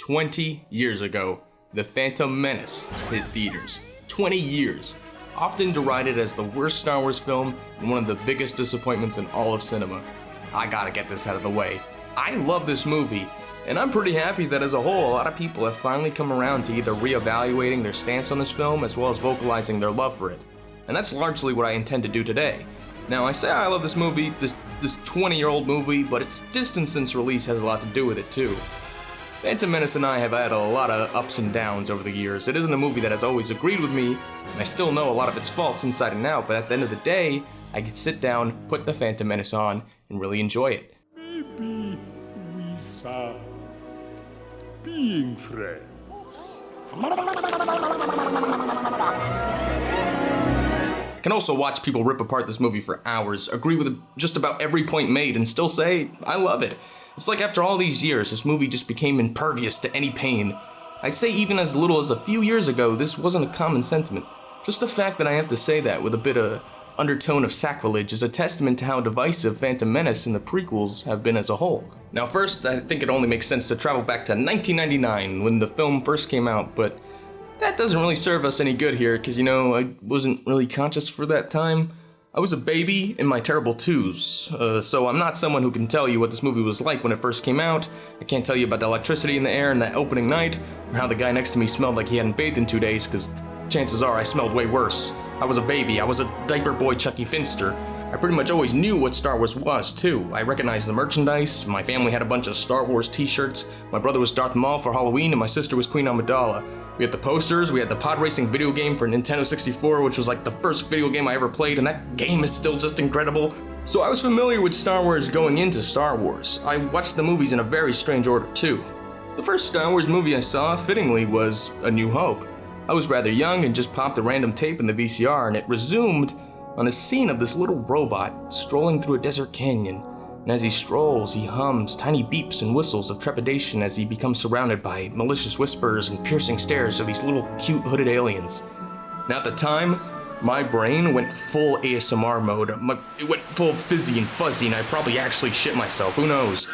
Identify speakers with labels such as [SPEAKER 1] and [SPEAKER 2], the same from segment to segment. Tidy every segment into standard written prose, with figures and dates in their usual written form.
[SPEAKER 1] 20 years ago, The Phantom Menace hit theaters. 20 years. Often derided as the worst Star Wars film and one of the biggest disappointments in all of cinema. I gotta get this out of the way. I love this movie, and I'm pretty happy that as a whole, a lot of people have finally come around to either reevaluating their stance on this film as well as vocalizing their love for it. And that's largely what I intend to do today. Now, I say I love this movie, this 20-year-old movie, but its distance since release has a lot to do with it too. Phantom Menace and I have had a lot of ups and downs over the years. It isn't a movie that has always agreed with me, and I still know a lot of its faults inside and out, but at the end of the day, I could sit down, put The Phantom Menace on, and really enjoy it.
[SPEAKER 2] Maybe we start being friends.
[SPEAKER 1] I can also watch people rip apart this movie for hours, agree with just about every point made, and still say, I love it. It's like after all these years, this movie just became impervious to any pain. I'd say even as little as a few years ago, this wasn't a common sentiment. Just the fact that I have to say that with a bit of undertone of sacrilege is a testament to how divisive Phantom Menace and the prequels have been as a whole. Now first, I think it only makes sense to travel back to 1999 when the film first came out, but that doesn't really serve us any good here, because I wasn't really conscious for that time. I was a baby in my terrible twos, so I'm not someone who can tell you what this movie was like when it first came out. I can't tell you about the electricity in the air in that opening night, or how the guy next to me smelled like he hadn't bathed in 2 days, because chances are I smelled way worse. I was a baby, I was a diaper boy Chucky Finster. I pretty much always knew what Star Wars was, too. I recognized the merchandise, my family had a bunch of Star Wars t-shirts, my brother was Darth Maul for Halloween, and my sister was Queen Amidala. We had the posters, we had the pod racing video game for Nintendo 64, which was like the first video game I ever played, and that game is still just incredible. So I was familiar with Star Wars going into Star Wars. I watched the movies in a very strange order, too. The first Star Wars movie I saw, fittingly, was A New Hope. I was rather young and just popped a random tape in the VCR, and it resumed on a scene of this little robot strolling through a desert canyon. And as he strolls, he hums tiny beeps and whistles of trepidation as he becomes surrounded by malicious whispers and piercing stares of these little cute hooded aliens. Now at the time, my brain went full ASMR mode. It went full fizzy and fuzzy, and I probably actually shit myself, who knows?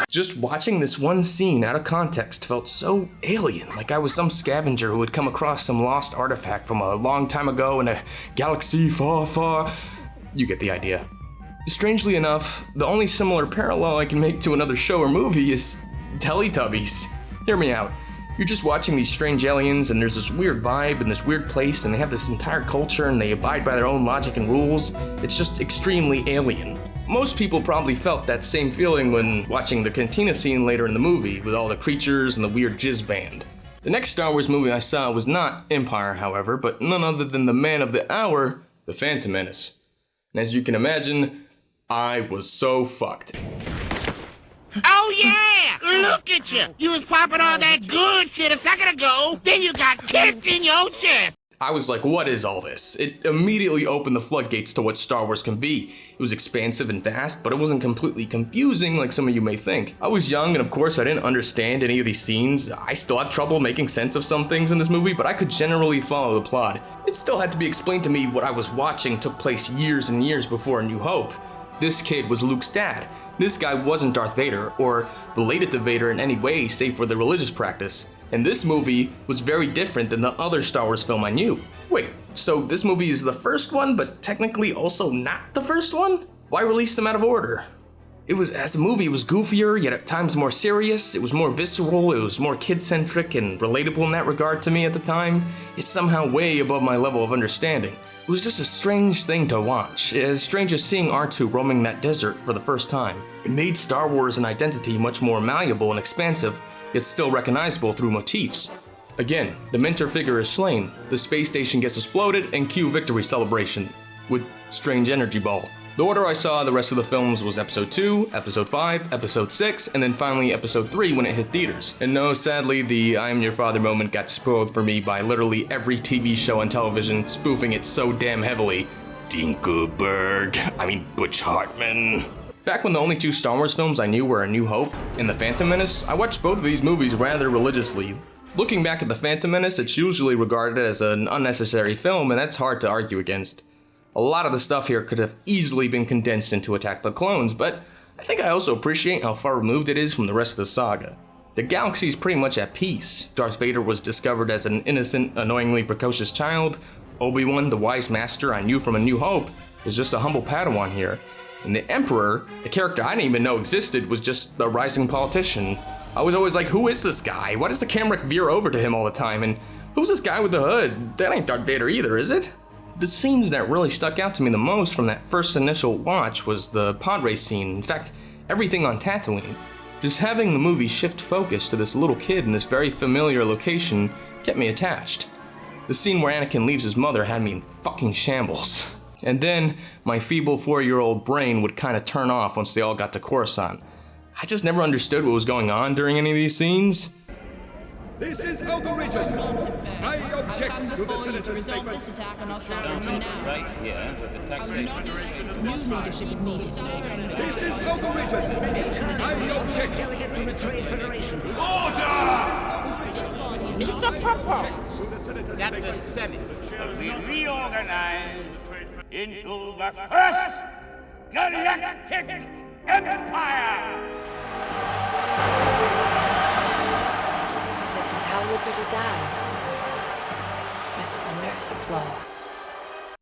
[SPEAKER 1] Just watching this one scene out of context felt so alien, like I was some scavenger who had come across some lost artifact from a long time ago in a galaxy far, far. You get the idea. Strangely enough, the only similar parallel I can make to another show or movie is Teletubbies. Hear me out. You're just watching these strange aliens, and there's this weird vibe in this weird place, and they have this entire culture, and they abide by their own logic and rules. It's just extremely alien. Most people probably felt that same feeling when watching the cantina scene later in the movie, with all the creatures and the weird jizz band. The next Star Wars movie I saw was not Empire, however, but none other than the man of the hour, The Phantom Menace. And as you can imagine, I was so fucked.
[SPEAKER 3] Oh yeah! Look at you! You was popping all that good shit a second ago, then you got kicked in your chest!
[SPEAKER 1] I was like, what is all this? It immediately opened the floodgates to what Star Wars can be. It was expansive and vast, but it wasn't completely confusing like some of you may think. I was young, and of course I didn't understand any of these scenes. I still had trouble making sense of some things in this movie, but I could generally follow the plot. It still had to be explained to me what I was watching took place years and years before A New Hope. This kid was Luke's dad. This guy wasn't Darth Vader, or related to Vader in any way save for the religious practice. And this movie was very different than the other Star Wars film I knew. Wait, so this movie is the first one, but technically also not the first one? Why release them out of order? As a movie, it was goofier, yet at times more serious. It was more visceral, it was more kid-centric and relatable in that regard to me at the time. It's somehow way above my level of understanding. It was just a strange thing to watch, as strange as seeing R2 roaming that desert for the first time. It made Star Wars an identity much more malleable and expansive, yet still recognizable through motifs. Again, the mentor figure is slain, the space station gets exploded, and cue victory celebration with strange energy ball. The order I saw the rest of the films was Episode 2, Episode 5, Episode 6, and then finally Episode 3 when it hit theaters. And no, sadly, the I am your father moment got spoiled for me by literally every TV show on television spoofing it so damn heavily. Butch Hartman. Back when the only two Star Wars films I knew were A New Hope and The Phantom Menace, I watched both of these movies rather religiously. Looking back at The Phantom Menace, it's usually regarded as an unnecessary film, and that's hard to argue against. A lot of the stuff here could have easily been condensed into Attack the Clones, but I think I also appreciate how far removed it is from the rest of the saga. The galaxy's pretty much at peace. Darth Vader was discovered as an innocent, annoyingly precocious child. Obi-Wan, the wise master I knew from A New Hope, is just a humble Padawan here. And the Emperor, a character I didn't even know existed, was just a rising politician. I was always like, who is this guy? Why does the camera veer over to him all the time? And who's this guy with the hood? That ain't Darth Vader either, is it? The scenes that really stuck out to me the most from that first initial watch was the pod race scene. In fact, everything on Tatooine. Just having the movie shift focus to this little kid in this very familiar location kept me attached. The scene where Anakin leaves his mother had me in fucking shambles. And then my feeble 4-year-old brain would kind of turn off once they all got to Coruscant. I just never understood what was going on during any of these scenes.
[SPEAKER 4] This is outrageous! I object to the Senator's statement.
[SPEAKER 5] This attack on our region now.
[SPEAKER 6] Right here with the taxation rate.
[SPEAKER 5] New leadership is needed.
[SPEAKER 4] This is outrageous! I object!
[SPEAKER 7] Delegate from the Trade Federation.
[SPEAKER 3] It's a propos that the Senate
[SPEAKER 6] Shall be reorganized into the first galactic empire!
[SPEAKER 8] So this is how liberty dies. With thunderous applause.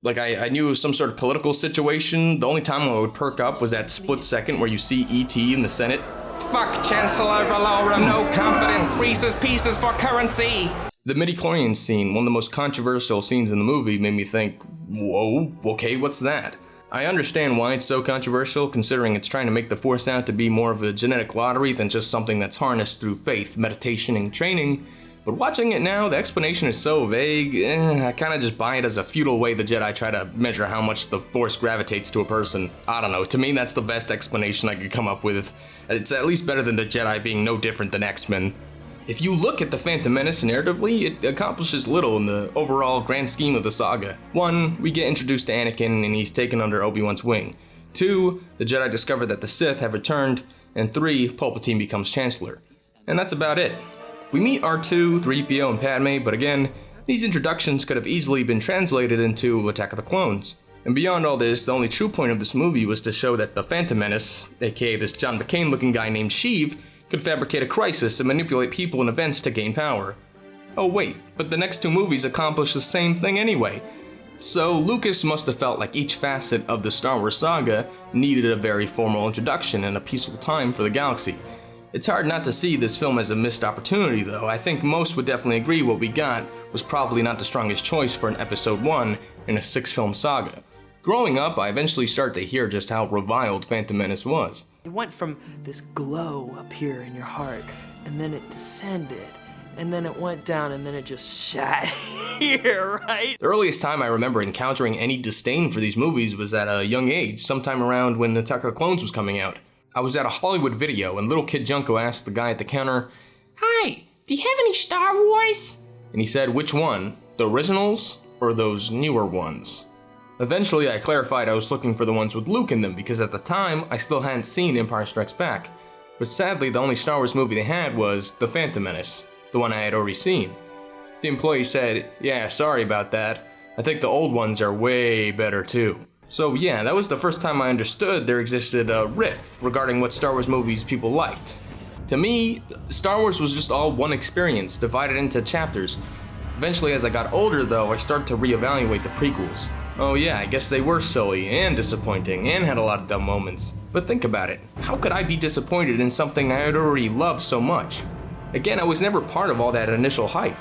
[SPEAKER 1] Like, I knew it was some sort of political situation. The only time I would perk up was that split second where you see E.T. in the Senate. Fuck Chancellor Valorum, no confidence. Reese's Pieces for currency. The midichlorian scene, one of the most controversial scenes in the movie, made me think, whoa, okay, what's that? I understand why it's so controversial, considering it's trying to make the Force out to be more of a genetic lottery than just something that's harnessed through faith, meditation, and training. But watching it now, the explanation is so vague, I kinda just buy it as a futile way the Jedi try to measure how much the Force gravitates to a person. I don't know, to me that's the best explanation I could come up with. It's at least better than the Jedi being no different than X-Men. If you look at the Phantom Menace narratively, it accomplishes little in the overall grand scheme of the saga. 1, we get introduced to Anakin and he's taken under Obi-Wan's wing. 2, the Jedi discover that the Sith have returned. And 3, Palpatine becomes Chancellor. And that's about it. We meet R2, 3PO, and Padme, but again, these introductions could have easily been translated into Attack of the Clones. And beyond all this, the only true point of this movie was to show that the Phantom Menace, aka this John McCain looking guy named Sheev, could fabricate a crisis and manipulate people and events to gain power. Oh wait, but the next 2 movies accomplish the same thing anyway. So Lucas must have felt like each facet of the Star Wars saga needed a very formal introduction and a peaceful time for the galaxy. It's hard not to see this film as a missed opportunity though. I think most would definitely agree what we got was probably not the strongest choice for an episode 1 in a 6-film saga. Growing up, I eventually started to hear just how reviled Phantom Menace was.
[SPEAKER 9] It went from this glow up here in your heart, and then it descended, and then it went down, and then it just shat here, right?
[SPEAKER 1] The earliest time I remember encountering any disdain for these movies was at a young age, sometime around when Attack of the Clones was coming out. I was at a Hollywood video, and little kid Junko asked the guy at the counter, "Hi, do you have any Star Wars?" And he said, "Which one? The originals or those newer ones?" Eventually, I clarified I was looking for the ones with Luke in them because at the time, I still hadn't seen Empire Strikes Back. But sadly, the only Star Wars movie they had was The Phantom Menace, the one I had already seen. The employee said, "Yeah, sorry about that. I think the old ones are way better too." So yeah, that was the first time I understood there existed a rift regarding what Star Wars movies people liked. To me, Star Wars was just all one experience, divided into chapters. Eventually, as I got older though, I started to reevaluate the prequels. Oh yeah, I guess they were silly and disappointing and had a lot of dumb moments. But think about it, how could I be disappointed in something I had already loved so much? Again, I was never part of all that initial hype.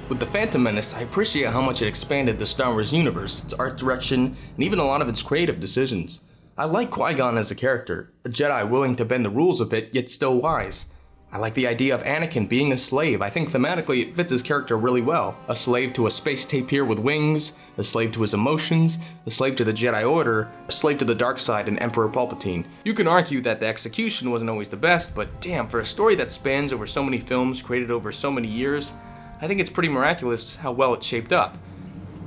[SPEAKER 1] With The Phantom Menace, I appreciate how much it expanded the Star Wars universe, its art direction, and even a lot of its creative decisions. I like Qui-Gon as a character, a Jedi willing to bend the rules a bit, yet still wise. I like the idea of Anakin being a slave. I think thematically it fits his character really well. A slave to a space tapir with wings, a slave to his emotions, a slave to the Jedi Order, a slave to the dark side and Emperor Palpatine. You can argue that the execution wasn't always the best, but damn, for a story that spans over so many films created over so many years, I think it's pretty miraculous how well it's shaped up.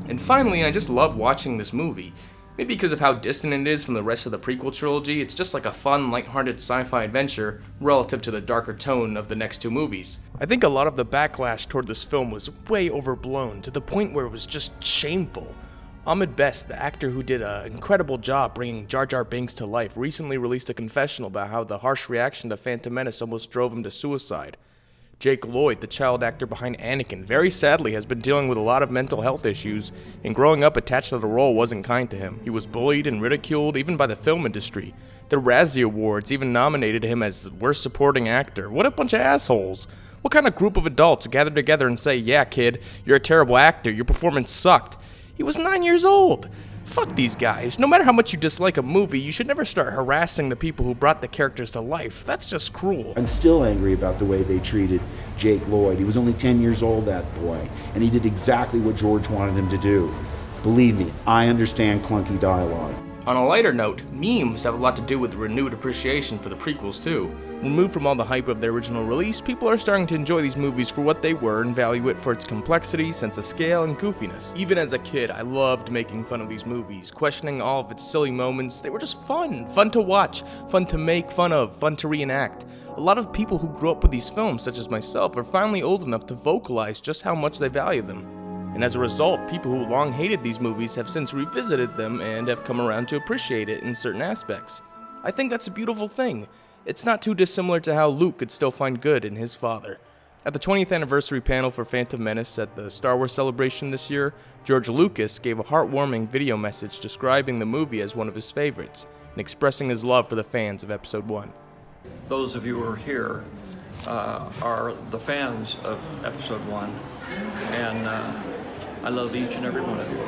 [SPEAKER 1] And finally, I just love watching this movie. Maybe because of how distant it is from the rest of the prequel trilogy, it's just like a fun, lighthearted sci-fi adventure relative to the darker tone of the next 2 movies. I think a lot of the backlash toward this film was way overblown, to the point where it was just shameful. Ahmed Best, the actor who did an incredible job bringing Jar Jar Binks to life, recently released a confessional about how the harsh reaction to Phantom Menace almost drove him to suicide. Jake Lloyd, the child actor behind Anakin, very sadly has been dealing with a lot of mental health issues, and growing up attached to the role wasn't kind to him. He was bullied and ridiculed even by the film industry. The Razzie Awards even nominated him as Worst Supporting Actor. What a bunch of assholes. What kind of group of adults gather together and say, yeah kid, you're a terrible actor, your performance sucked? He was 9 years old. Fuck these guys. No matter how much you dislike a movie, you should never start harassing the people who brought the characters to life. That's just cruel.
[SPEAKER 10] I'm still angry about the way they treated Jake Lloyd. He was only 10 years old, that boy, and he did exactly what George wanted him to do. Believe me, I understand clunky dialogue.
[SPEAKER 1] On a lighter note, memes have a lot to do with the renewed appreciation for the prequels too. Removed from all the hype of their original release, people are starting to enjoy these movies for what they were and value it for its complexity, sense of scale, and goofiness. Even as a kid, I loved making fun of these movies, questioning all of its silly moments. They were just fun to watch, fun to make fun of, fun to reenact. A lot of people who grew up with these films, such as myself, are finally old enough to vocalize just how much they value them. And as a result, people who long hated these movies have since revisited them and have come around to appreciate it in certain aspects. I think that's a beautiful thing. It's not too dissimilar to how Luke could still find good in his father. At the 20th anniversary panel for Phantom Menace at the Star Wars Celebration this year, George Lucas gave a heartwarming video message describing the movie as one of his favorites and expressing his love for the fans of Episode 1.
[SPEAKER 11] Those of you who are here are the fans of Episode 1, and I love each and every one of you.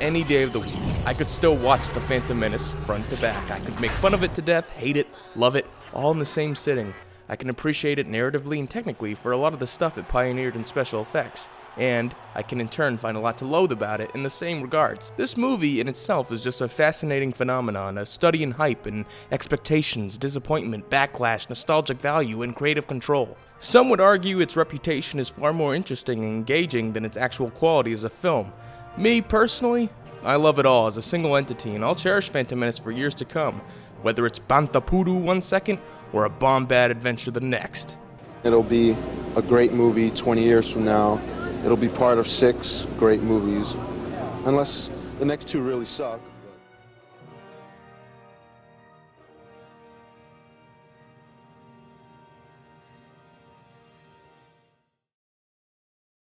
[SPEAKER 1] Any day of the week, I could still watch The Phantom Menace front to back. I could make fun of it to death, hate it, love it, all in the same sitting. I can appreciate it narratively and technically for a lot of the stuff it pioneered in special effects, and I can in turn find a lot to loathe about it in the same regards. This movie in itself is just a fascinating phenomenon, a study in hype and expectations, disappointment, backlash, nostalgic value, and creative control. Some would argue its reputation is far more interesting and engaging than its actual quality as a film. Me, personally, I love it all as a single entity, and I'll cherish Phantom Menace for years to come, whether it's Bantapudu one second or a bomb-bad adventure the next.
[SPEAKER 12] It'll be a great movie 20 years from now. It'll be part of 6 great movies, unless the next 2 really suck.